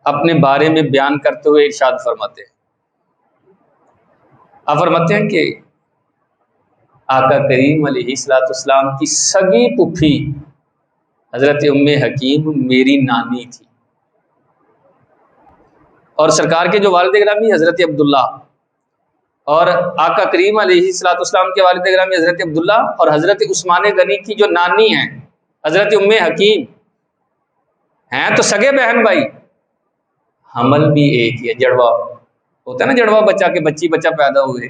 اپنے بارے میں بیان کرتے ہوئے ارشاد فرماتے ہیں، آپ فرماتے ہیں کہ آقا کریم علیہ الصلوۃ والسلام کی سگی پھوپھی حضرت ام حکیم میری نانی تھی، اور سرکار کے جو والد گرامی حضرت عبداللہ، اور آقا کریم علیہ الصلوۃ والسلام کے والد گرامی حضرت عبداللہ اور حضرت عثمان غنی کی جو نانی ہیں حضرت ام حکیم، ہیں تو سگے بہن بھائی، حمل بھی ایک ہی ہے، جڑوا ہوتا ہے نا، جڑوا بچہ کے بچہ پیدا ہوئے،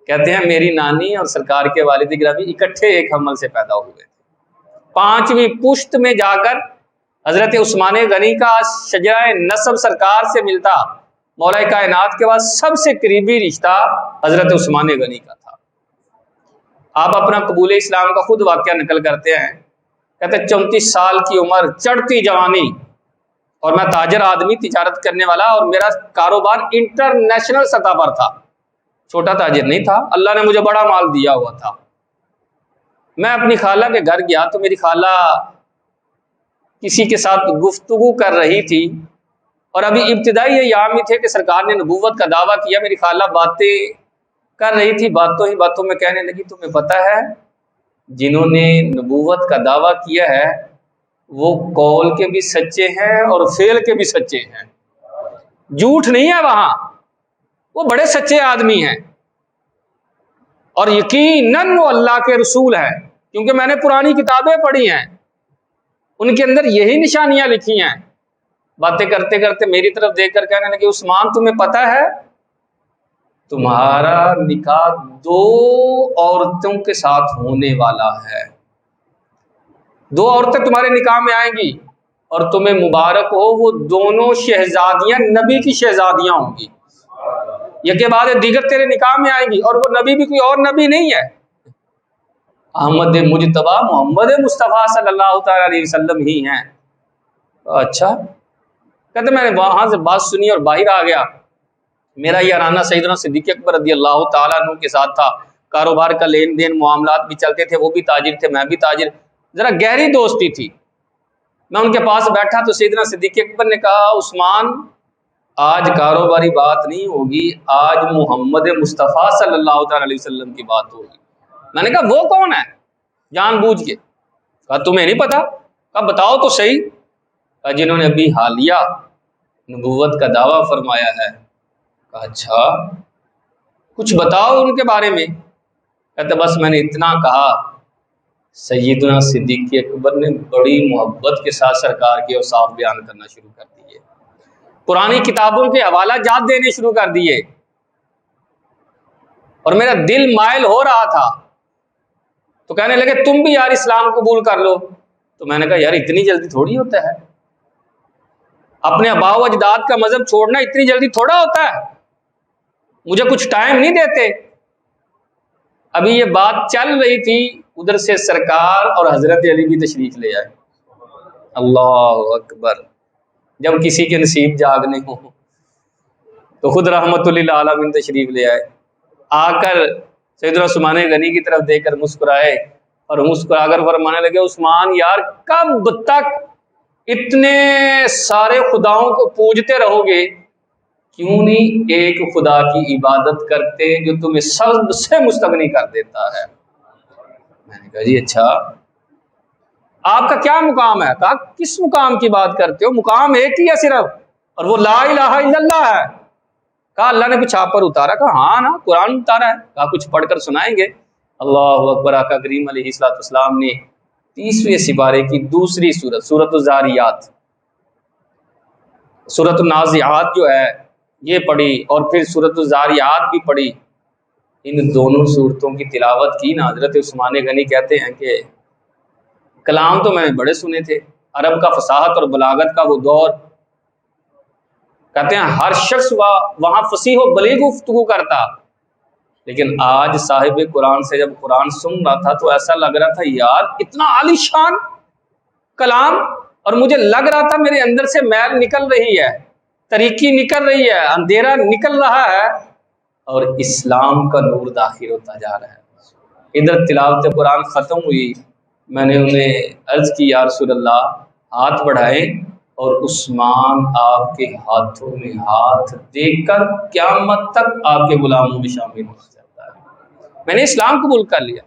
کہتے ہیں میری نانی اور سرکار کے والد گرامی اکٹھے ایک حمل سے پیدا ہوئے، 5ویں پشت میں جا کر حضرت عثمان غنی کا شجرہ نسب سرکار سے ملتا، مولا کائنات کے بعد سب سے قریبی رشتہ حضرت عثمان غنی کا تھا۔ آپ اپنا قبول اسلام کا خود واقعہ نقل کرتے ہیں، کہتے ہیں 34 سال کی عمر، چڑھتی جوانی، اور میں تاجر آدمی، تجارت کرنے والا، اور میرا کاروبار انٹرنیشنل سطح پر تھا، چھوٹا تاجر نہیں تھا، اللہ نے مجھے بڑا مال دیا ہوا تھا۔ میں اپنی خالہ کے گھر گیا تو میری خالہ کسی کے ساتھ گفتگو کر رہی تھی، اور ابھی ابتدائی ایام ہی تھے کہ سرکار نے نبوت کا دعویٰ کیا۔ میری خالہ باتیں کر رہی تھی، باتوں ہی باتوں میں کہنے لگی، تمہیں پتہ ہے جنہوں نے نبوت کا دعویٰ کیا ہے وہ قول کے بھی سچے ہیں اور فعل کے بھی سچے ہیں، جھوٹ نہیں ہے وہاں، وہ بڑے سچے آدمی ہیں، اور یقیناً وہ اللہ کے رسول ہیں، کیونکہ میں نے پرانی کتابیں پڑھی ہیں، ان کے اندر یہی نشانیاں لکھی ہیں۔ باتیں کرتے کرتے میری طرف دیکھ کر کہنے لگے، عثمان تمہیں پتہ ہے تمہارا نکاح 2 عورتوں کے ساتھ ہونے والا ہے، 2 عورتیں تمہارے نکاح میں آئیں گی، اور تمہیں مبارک ہو، وہ دونوں شہزادیاں نبی کی شہزادیاں ہوں گی، یہ کے بعد دیگر تیرے نکاح میں آئیں گی، اور وہ نبی بھی کوئی اور نبی نہیں ہے، احمد مجتبیٰ محمد مصطفیٰ صلی اللہ تعالی علیہ وسلم ہی ہیں۔ اچھا، کہتے میں نے وہاں سے بات سنی اور باہر آ گیا۔ میرا یارانہ سیدنا صدیق اکبر رضی اللہ تعالیٰ عنہ کے ساتھ تھا، کاروبار کا لین دین معاملات بھی چلتے تھے، وہ بھی تاجر تھے، میں بھی تاجر، ذرا گہری دوستی تھی۔ میں ان کے پاس بیٹھا تو سیدنا صدیق اکبر نے کہا، عثمان آج کاروباری بات نہیں ہوگی، آج محمد مصطفیٰ صلی اللہ تعالی علیہ وسلم کی بات ہوگی۔ میں نے کہا وہ کون ہے؟ جان بوجھ کے کہا تمہیں نہیں پتا؟ کہا بتاؤ تو صحیح۔ کہا جنہوں نے ابھی حالیہ نبوت کا دعویٰ فرمایا ہے۔ کہا اچھا کچھ بتاؤ ان کے بارے میں۔ کہتے بس میں نے اتنا کہا، سیدنا صدیق اکبر نے بڑی محبت کے ساتھ سرکار کے اوصاف بیان کرنا شروع کر دیے، پرانی کتابوں کے حوالہ جات دینے شروع کر دیے، اور میرا دل مائل ہو رہا تھا۔ تو کہنے لگے تم بھی یار اسلام قبول کر لو۔ تو میں نے کہا یار اتنی جلدی تھوڑی ہوتا ہے، اپنے آباء و اجداد کا مذہب چھوڑنا اتنی جلدی تھوڑا ہوتا ہے، مجھے کچھ ٹائم نہیں دیتے۔ ابھی یہ بات چل رہی تھی، ادھر سے سرکار اور حضرت علی بھی تشریف لے آئے۔ اللہ اکبر، جب کسی کے نصیب جاگنے ہو تو خود رحمت للعالمین تشریف لے آئے۔ آ کر سیدنا عثمان غنی کی طرف دیکھ کر مسکرائے، اور مسکرا کر فرمانے لگے عثمان یار کب تک اتنے سارے خداؤں کو پوجتے رہو گے، کیوں نہیں ایک خدا کی عبادت کرتے جو تمہیں سب سے مستغنی کر دیتا ہے۔ میں نے کہا جی اچھا آپ کا کیا مقام ہے؟ کہا کس مقام کی بات کرتے ہو، مقام ایک ہی ہے صرف، اور وہ لا الہ الا اللہ ہے۔ کہا اللہ نے کچھ آپ پر اتارا؟ کہا ہاں نا قرآن اتارا ہے۔ کہا کچھ پڑھ کر سنائیں گے؟ اللہ اکبر، آقا کریم علیہ الصلوۃ والسلام نے 30ویں سپارے کی دوسری سورت، سورۃ الذاریات، سورۃ النازعات جو ہے یہ پڑھی، اور پھر سورۃ الذاریات بھی پڑھی۔ ان دونوں صورتوں کی تلاوت کی نا، حضرت عثمان غنی کہتے ہیں کہ کلام تو میں نے بڑے سنے تھے، عرب کا فصاحت اور بلاغت کا وہ دور، کہتے ہیں ہر شخص وہاں فصیح و بلیغ گفتگو کرتا، لیکن آج صاحب قرآن سے جب قرآن سن رہا تھا تو ایسا لگ رہا تھا یار اتنا عالی شان کلام، اور مجھے لگ رہا تھا میرے اندر سے میل نکل رہی ہے، تاریکی نکل رہی ہے، اندھیرا نکل رہا ہے، اور اسلام کا نور داخل ہوتا جا رہا ہے۔ ادھر تلاوت قرآن ختم ہوئی، میں نے انہیں عرض کی یا رسول اللہ ہاتھ بڑھائیں اور عثمان آپ کے ہاتھوں میں ہاتھ دے کر قیامت تک آپ کے غلاموں میں شامل ہو جاتا ہے۔ میں نے اسلام قبول کر لیا،